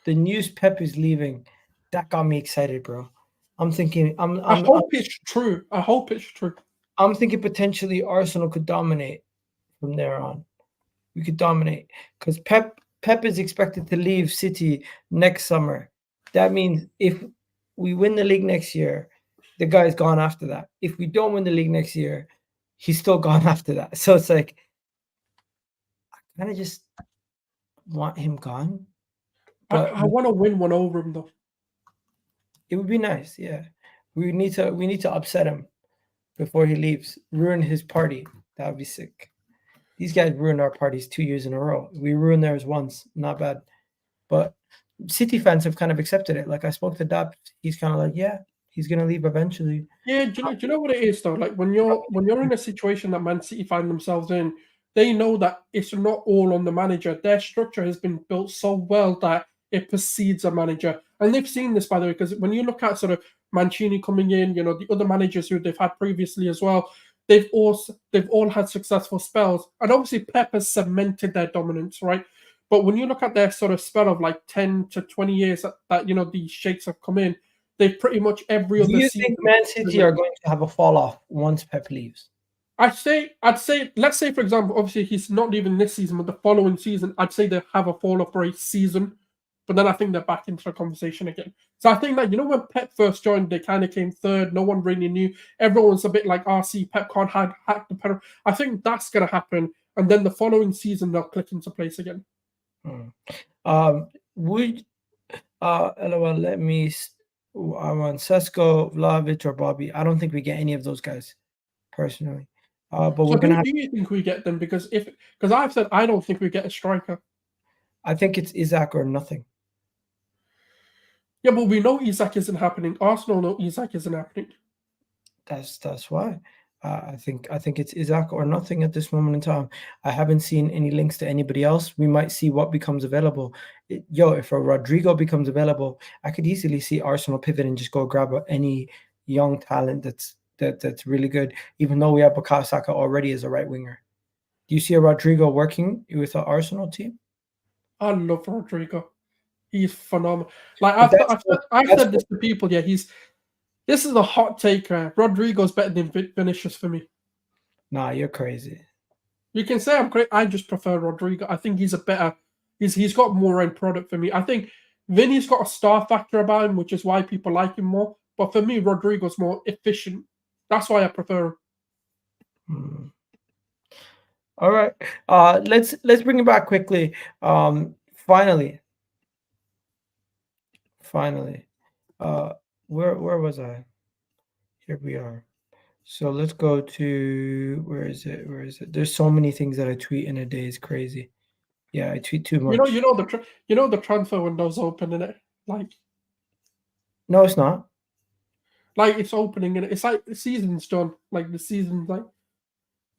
S1: The news Pep is leaving. That got me excited, bro. I'm thinking.
S2: I hope it's true. I hope it's true.
S1: I'm thinking potentially Arsenal could dominate from there on. We could dominate because Pep is expected to leave City next summer. That means if we win the league next year, the guy's gone after that. If we don't win the league next year, he's still gone after that. So it's like I kind of just want him gone. But
S2: I want to win one over him though.
S1: it would be nice, yeah. We need to upset him before he leaves. Ruin his party. That would be sick. These guys ruined our parties 2 years in a row. We ruined theirs once. Not bad. But City fans have kind of accepted it. Like I spoke to Dap, he's kind of like, yeah, he's gonna leave eventually.
S2: Yeah, do you know what it is though? Like when you're in a situation that Man City find themselves in, they know that it's not all on the manager. Their structure has been built so well that it precedes a manager. And they've seen this, by the way, because when you look at sort of Mancini coming in, you know, the other managers who they've had previously as well, they've all had successful spells. And obviously Pep has cemented their dominance, right? But when you look at their sort of spell of like 10 to 20 years that you know, these sheikhs have come in, they've pretty much every other season.
S1: Do you think Man City are going to have a fall off once Pep leaves?
S2: I'd say, let's say, for example, obviously he's not leaving this season, but the following season, I'd say they have a fall off for a season. But then I think they're back into the conversation again. So I think that, you know, when Pep first joined, they kind of came third. No one really knew. Everyone's a bit like, RC, Pep can't hack the pedal. I think that's going to happen. And then the following season, they'll click into place again.
S1: LOL, let me... I want Sesko, Vlahovic, or Bobby. I don't think we get any of those guys, personally. But
S2: so
S1: we're going to have...
S2: do you think we get them? Because I've said I don't think we get a striker.
S1: I think it's Isak or nothing.
S2: Yeah, but we know Isak isn't happening. Arsenal know Isak isn't happening.
S1: That's why. I think it's Isak or nothing at this moment in time. I haven't seen any links to anybody else. We might see what becomes available. If a Rodrigo becomes available, I could easily see Arsenal pivot and just go grab any young talent that's really good, even though we have Bukayo Saka already as a right winger. Do you see a Rodrigo working with the Arsenal team?
S2: I love Rodrigo. He's phenomenal. Like I've said this to people. Yeah, this is a hot take. Rodrigo's better than Vinicius for me.
S1: Nah, you're crazy.
S2: You can say I'm crazy. I just prefer Rodrigo. I think he's a better. He's got more end product for me. I think Vinny's got a star factor about him, which is why people like him more. But for me, Rodrigo's more efficient. That's why I prefer him.
S1: All right. Let's bring it back quickly. Finally. Where was I? Here we are. So let's go to where is it? There's so many things that I tweet in a day. It's crazy. Yeah, I tweet too much.
S2: You know the transfer window's open, in it. Like,
S1: no, it's not.
S2: Like it's opening and it's like the season's done. Like the season's like.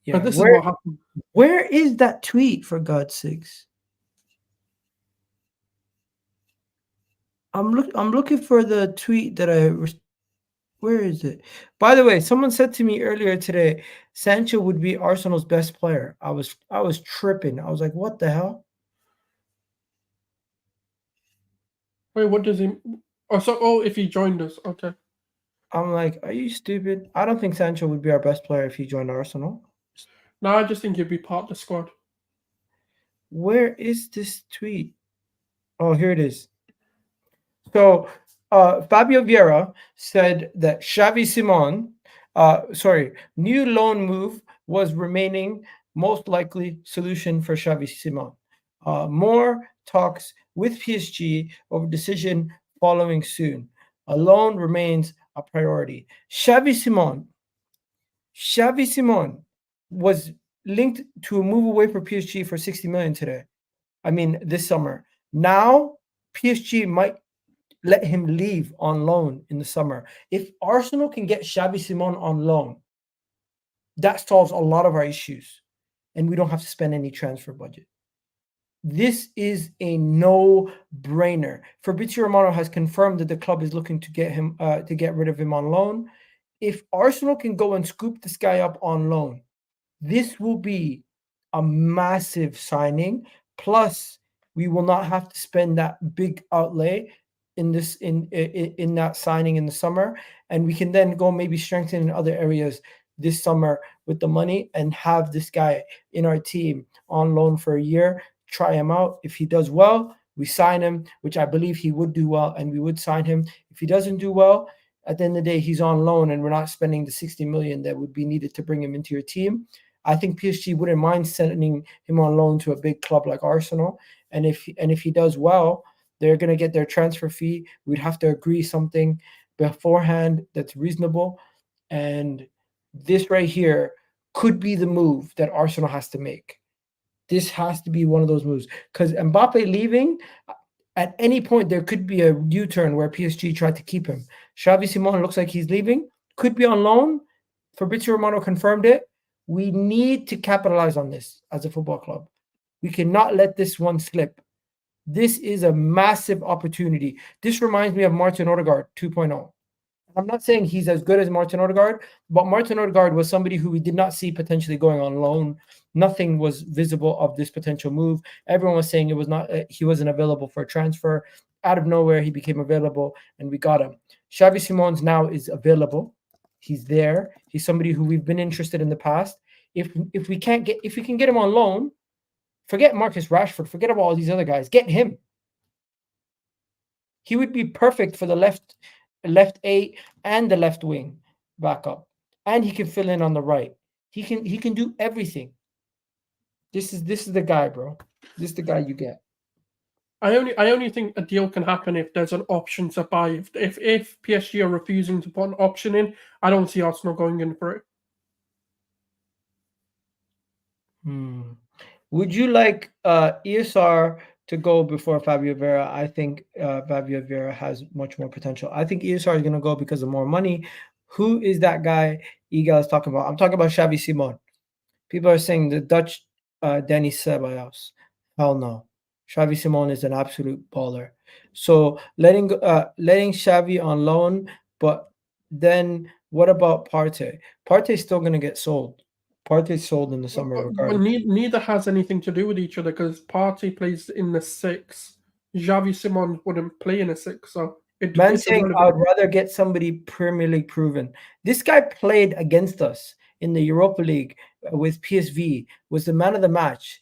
S1: Yeah.
S2: But this is what happened.
S1: Where is that tweet, for God's sakes? I'm looking for the tweet that where is it? By the way, someone said to me earlier today, Sancho would be Arsenal's best player. I was tripping. I was like, what the hell?
S2: Wait, what does he? Oh, if he joined us, okay.
S1: I'm like, are you stupid? I don't think Sancho would be our best player if he joined Arsenal.
S2: No, I just think he'd be part of the squad.
S1: Where is this tweet? Oh, here it is. So Fábio Vieira said that Xavi Simon, new loan move was remaining most likely solution for Xavi Simon. More talks with PSG over decision following soon. A loan remains a priority. Xavi Simon was linked to a move away from PSG for 60 million today. I mean, this summer. Now, PSG might let him leave on loan in the summer. If Arsenal can get Xavi Simon on loan, that solves a lot of our issues, and we don't have to spend any transfer budget. This is a no-brainer. Fabrizio Romano has confirmed that the club is looking to get rid of him on loan. If Arsenal can go and scoop this guy up on loan, this will be a massive signing. Plus, we will not have to spend that big outlay in this in that signing in the summer, and we can then go maybe strengthen in other areas this summer with the money and have this guy in our team on loan for a year, try him out. If he does well, we sign him, which I believe he would do well, and we would sign him. If he doesn't do well, at the end of the day, he's on loan, and we're not spending the 60 million that would be needed to bring him into your team. I think PSG wouldn't mind sending him on loan to a big club like Arsenal, and if he does well, they're going to get their transfer fee. We'd have to agree something beforehand that's reasonable, and this right here could be the move that Arsenal has to make. This has to be one of those moves because Mbappe leaving, at any point there could be a U-turn where PSG tried to keep him. Xavi Simon looks like he's leaving, could be on loan. Fabrizio Romano confirmed it. We need to capitalize on this as a football club. We cannot let this one slip. This is a massive opportunity. This reminds me of Martin Odegaard 2.0. I'm not saying he's as good as Martin Odegaard, but Martin Odegaard was somebody who we did not see potentially going on loan. Nothing was visible of this potential move. Everyone was saying it was not. He wasn't available for a transfer. Out of nowhere, he became available, and we got him. Xavi Simons now is available. He's there. He's somebody who we've been interested in the past. If we can get him on loan, forget Marcus Rashford. Forget about all these other guys. Get him. He would be perfect for the left 8 and the left wing backup, and he can fill in on the right. He can do everything. This is the guy, bro. This is the guy you get.
S2: I only think a deal can happen if there's an option to buy. If PSG are refusing to put an option in, I don't see Arsenal going in for it.
S1: Would you like ESR to go before Fábio Vieira? I think Fábio Vieira has much more potential. I think ESR is going to go because of more money. Who is that guy Igal is talking about? I'm talking about Xavi Simon. People are saying the Dutch Denis Ceballos. Hell no. Xavi Simon is an absolute baller. So letting Xavi on loan, but then what about Partey? Partey's still going to get sold. Partey's sold in the summer regardless.
S2: But neither has anything to do with each other because Partey plays in the 6. Xavi Simons wouldn't play in a 6, so
S1: Man's saying I would rather get somebody Premier League proven. This guy played against us in the Europa League with PSV, was the man of the match.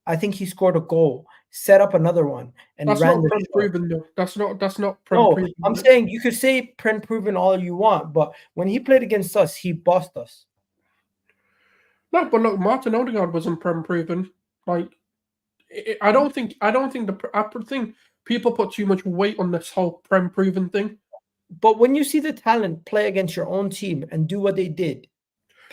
S1: I think he scored a goal, set up another one, and
S2: that's
S1: ran
S2: not
S1: the
S2: proven though. That's not
S1: No,
S2: proven.
S1: I'm saying you could say Prem proven all you want, but when he played against us, he bossed us.
S2: No, but look, Martin Odegaard wasn't Prem proven. Like, I think people put too much weight on this whole Prem proven thing.
S1: But when you see the talent play against your own team and do what they did.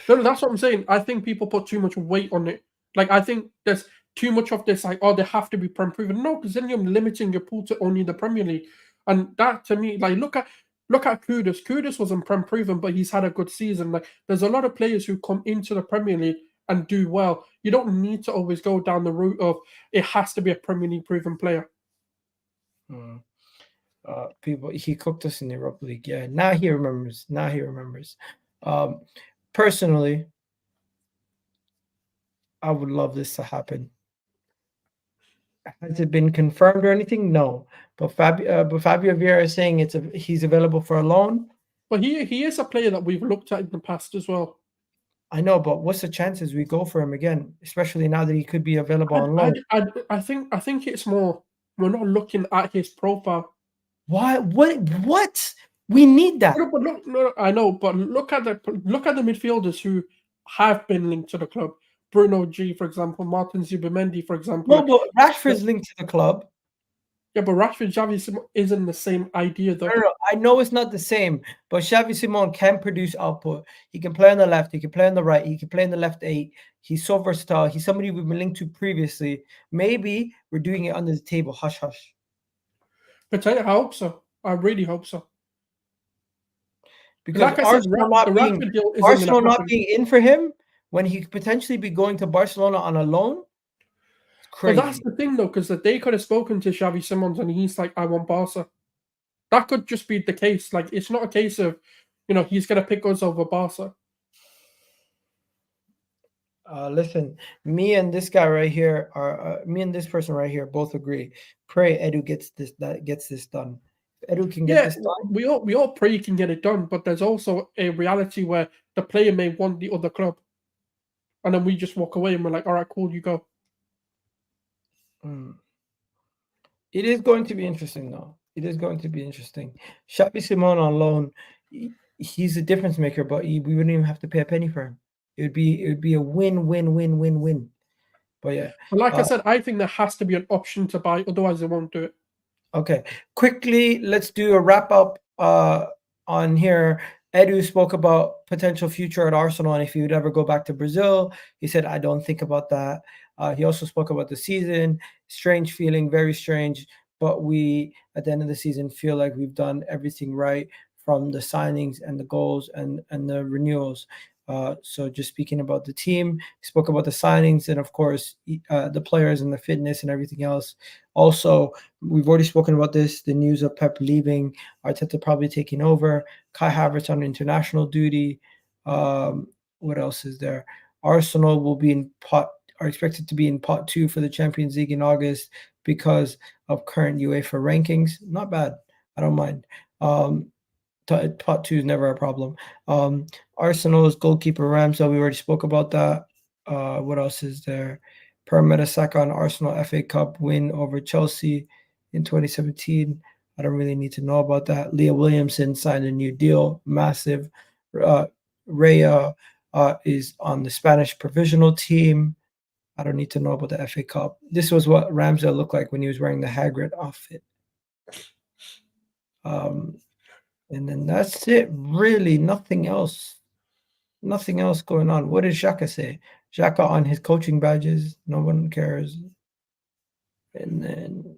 S2: No, that's what I'm saying. I think people put too much weight on it. Like, I think there's too much of this, like, oh, they have to be Prem proven. No, because then you're limiting your pool to only the Premier League. And that, to me, like, look at Kudus. Kudus wasn't Prem proven, but he's had a good season. Like, there's a lot of players who come into the Premier League and do well. You don't need to always go down the route of it has to be a Premier League proven player.
S1: People, he cooked us in the Europa League. Yeah, now he remembers. Personally, I would love this to happen. Has it been confirmed or anything? No. But Fábio Vieira is saying he's available for a loan.
S2: But he is a player that we've looked at in the past as well.
S1: I know, but what's the chances we go for him again, especially now that he could be available on loan?
S2: I think it's more we're not looking at his profile.
S1: Why? What? We need that.
S2: No, but look, I know, but look at the midfielders who have been linked to the club. Bruno G, for example, Martin Zubimendi, for example.
S1: No, but Rashford's linked to the club.
S2: Yeah, but Rashford, Xavi Simon isn't the same idea, though.
S1: No, I know it's not the same, but Xavi Simon can produce output. He can play on the left. He can play on the right. He can play in the left 8. He's so versatile. He's somebody we've been linked to previously. Maybe we're doing it under the table. Hush, hush.
S2: But I hope so. I really hope so.
S1: Because like Arsenal not being in for him when he could potentially be going to Barcelona on a loan.
S2: Crazy. But that's the thing, though, because they could have spoken to Xavi Simons and he's like, I want Barca. That could just be the case. Like, it's not a case of, he's going to pick us over Barca.
S1: Listen, me and this guy right here me and this person right here both agree. Pray Edu gets this done. Edu can get this done.
S2: we all pray he can get it done, but there's also a reality where the player may want the other club, and then we just walk away and we're like, all right, cool, you go.
S1: It is going to be interesting, though. It is going to be interesting. Xavi Simon on loan, he's a difference maker, but we wouldn't even have to pay a penny for him. It would be a win. But yeah.
S2: But like I said, I think there has to be an option to buy, otherwise they won't do it.
S1: Okay. Quickly, let's do a wrap up on here. Edu spoke about potential future at Arsenal and if he would ever go back to Brazil. He said, I don't think about that. He also spoke about the season. Strange feeling, very strange. But we, at the end of the season, feel like we've done everything right from the signings and the goals and the renewals. So just speaking about the team, spoke about the signings and, of course, the players and the fitness and everything else. Also, we've already spoken about this, the news of Pep leaving, Arteta probably taking over, Kai Havertz on international duty. What else is there? Arsenal will be are expected to be in pot 2 for the Champions League in August because of current UEFA rankings. Not bad. I don't mind. Pot 2 is never a problem. Arsenal's goalkeeper Ramsdale, we already spoke about that. What else is there? Saka on Arsenal FA Cup win over Chelsea in 2017. I don't really need to know about that. Leah Williamson signed a new deal, massive. Raya is on the Spanish provisional team. I don't need to know about the FA Cup. This was what Ramsdale looked like when he was wearing the Hagrid outfit. And then that's it, really. Nothing else going on. What did Xhaka say? Xhaka on his coaching badges. No one cares. And then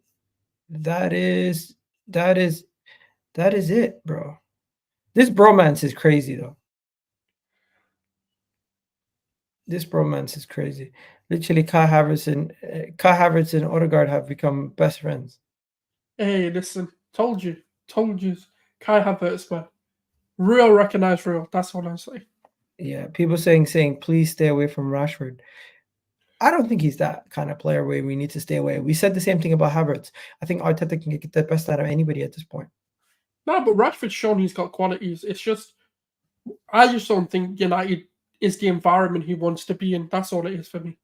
S1: that is it, bro. This bromance is crazy, though. This bromance is crazy. Literally, Kai Havertz and Odegaard have become best friends.
S2: Hey, listen, told you. Kai Havertz, man. Real recognized real. That's what I'm saying.
S1: Yeah, people saying please stay away from Rashford. I don't think he's that kind of player where we need to stay away. We said the same thing about Havertz. I think Arteta can get the best out of anybody at this point.
S2: No, but Rashford's shown he's got qualities. It's just, I just don't think United is the environment he wants to be in. That's all it is for me.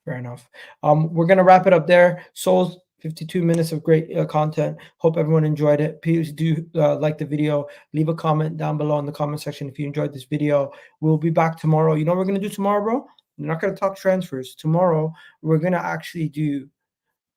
S1: Fair enough. We're going to wrap it up there. Souls, 52 minutes of great content. Hope everyone enjoyed it. Please do like the video. Leave a comment down below in the comment section if you enjoyed this video. We'll be back tomorrow. You know what we're going to do tomorrow, bro? We're not going to talk transfers. Tomorrow, we're going to actually do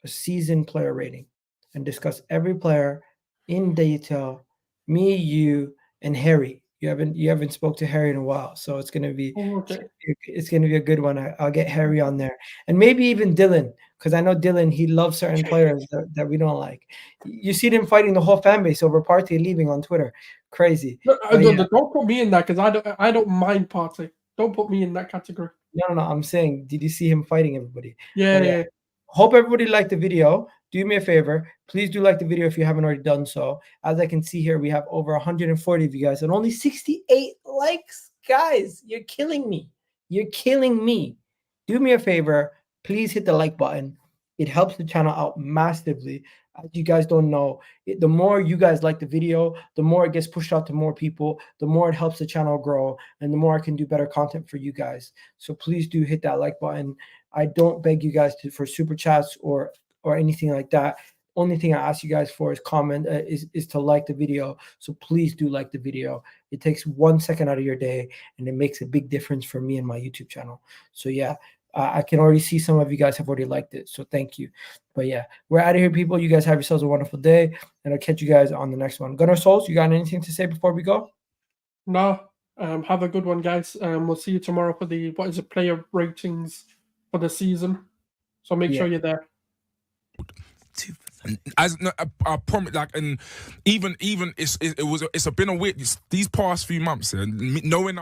S1: a season player rating and discuss every player in detail. Me, you, and Harry. You haven't spoke to Harry in a while, so it's gonna be a good one. I'll get Harry on there, and maybe even Dylan, because I know Dylan, he loves certain players that we don't like. You see them fighting the whole fan base over Partey leaving on Twitter. Crazy.
S2: Don't put me in that, because I don't mind Partey. Don't put me in that category.
S1: No. I'm saying, did you see him fighting everybody?
S2: Yeah.
S1: Hope everybody liked the video. Do me a favor. Please do like the video if you haven't already done so. As I can see here, we have over 140 of you guys and only 68 likes. Guys, you're killing me. You're killing me. Do me a favor. Please hit the like button. It helps the channel out massively. As you guys don't know, the more you guys like the video, the more it gets pushed out to more people, the more it helps the channel grow, and the more I can do better content for you guys. So please do hit that like button. I don't beg you guys for super chats or anything like that. Only thing I ask you guys for is comment, is to like the video. So please do like the video. It takes 1 second out of your day, and it makes a big difference for me and my YouTube channel. So yeah, I can already see some of you guys have already liked it. So thank you. But yeah, we're out of here, people. You guys have yourselves a wonderful day, and I'll catch you guys on the next one. Gunnar Souls, you got anything to say before we go?
S2: No. Have a good one, guys. We'll see you tomorrow for the player ratings for the season. So make sure you're there.
S3: I promise, like, and even it's been a weird these past few months, and knowing.